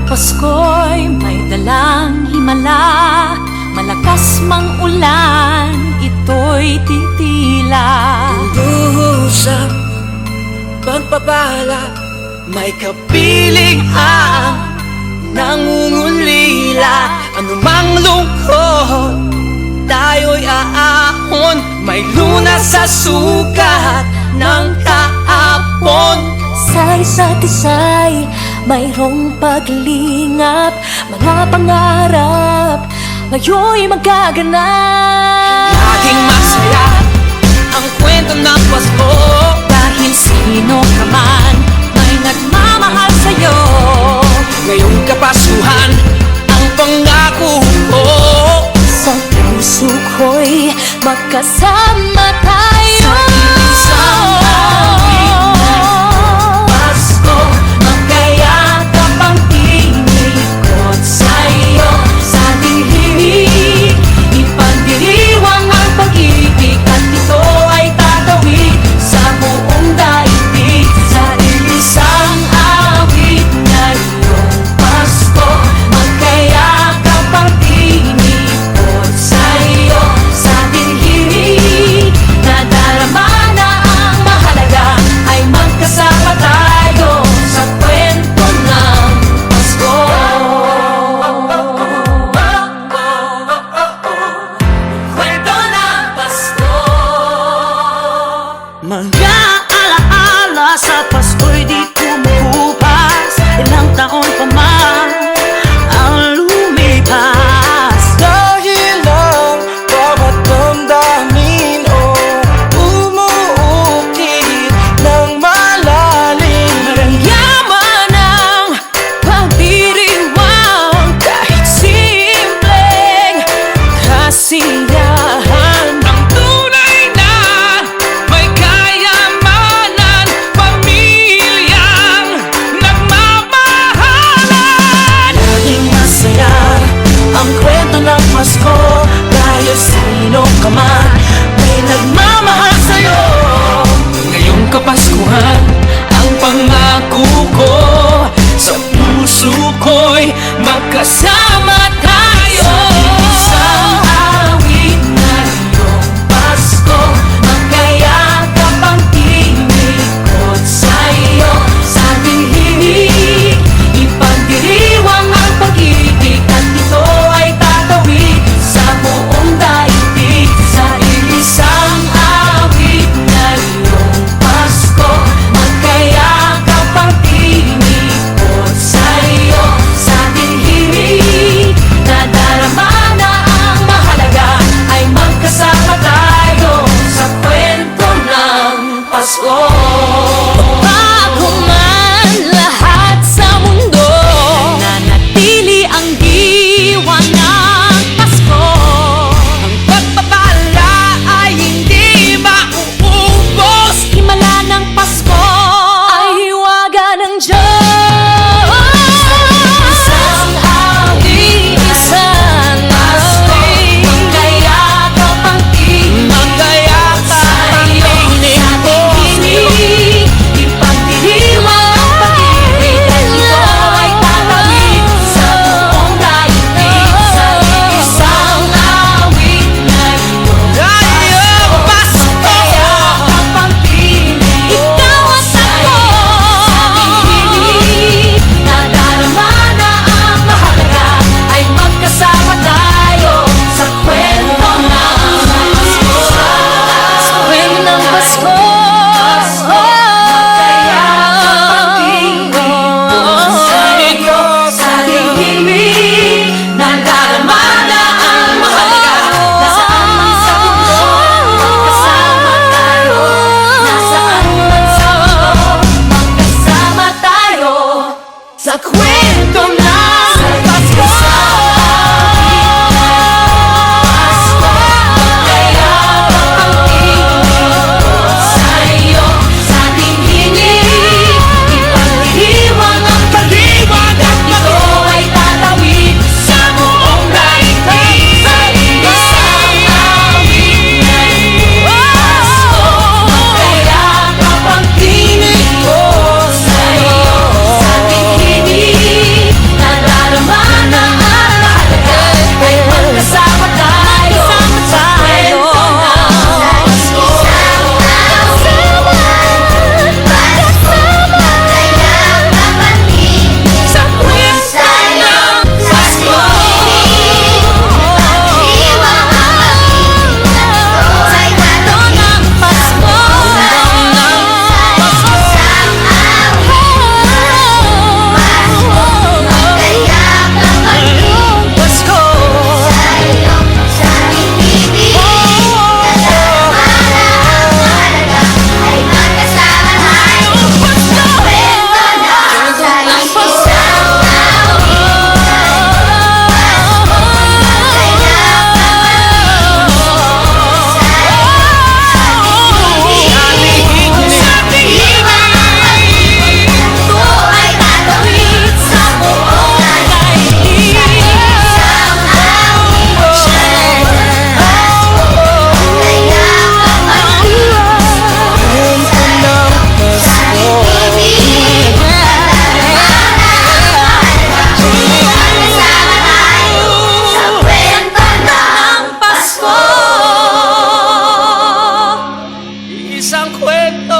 Pasko'y may dalang himala, malakas mang ulan, ito'y titila. Usap, pagpapala, may kapiling ang nangungulila. Anumang lungkot, tayo'y aahon. May lunas sa sukat ng kahapon. Sa isa't isa'y mayroong paglingap, mga pangarap ngayon'y magaganap. Laging masaya ang kwento ng Pasko, Dahil sino ka man may nagmamahal sa'yo. ngayong Kapaskuhan ang pangako ko. Sa puso ko'y magkasama tayo. Sa isang Pasko, magkayakap ang tinikot sa'yo. Sa ating himig, ipagdiriwang ang pag-ibig, at ito ay tatawid sa buong daigdig. Sa isang awit ngayong Pasko, magkayakap ang tinikot sa'yo. Sa ating himig, nadarama na ang mahalaga, ay magkasama tayo sa kwento ng Pasko. Kwento ng Pasko. Mga alaala sa Pasko'y di kumukupas. Ilang taon pa man ang lumipas. Dahil ang bawat damdamin umuukit ng malalim. Yaman ang pagdiriwang, kahit simpleng kasiyahan. Ang tunay na may kayamanan, pamilyang nagmamahalan. Laging masaya ang kwento ng Pasko, dahil sino ka man may nagmamahal sa'yo. Ngayong Kapaskuhan ang pangako ko, sa puso ko'y magkasama tayo. Isang awit ngayong Pasko, magkayakap ang tinikot sa'yo. Sa ating himig, ipagdiriwang ang pag-ibig, at ito ay tatawid sa buong daigdig. Sa isang awit ngayong Pasko, magkayakap ang tinikot sa'yo. Sa ating himig, nadarama na ang mahalaga, ay magkasama tayo sa kwento ng Pasko. Bago man lahat sa mundo, nanatili ang diwa ng Pasko. Ang pagpapala ay hindi mauubos. Himala ng Pasko ay hiwaga ng Diyos. Isang awit, isang awit, magkayakap ang tinig Magkayakap ang sa'yo. tinig Sa ating himig, isang kwento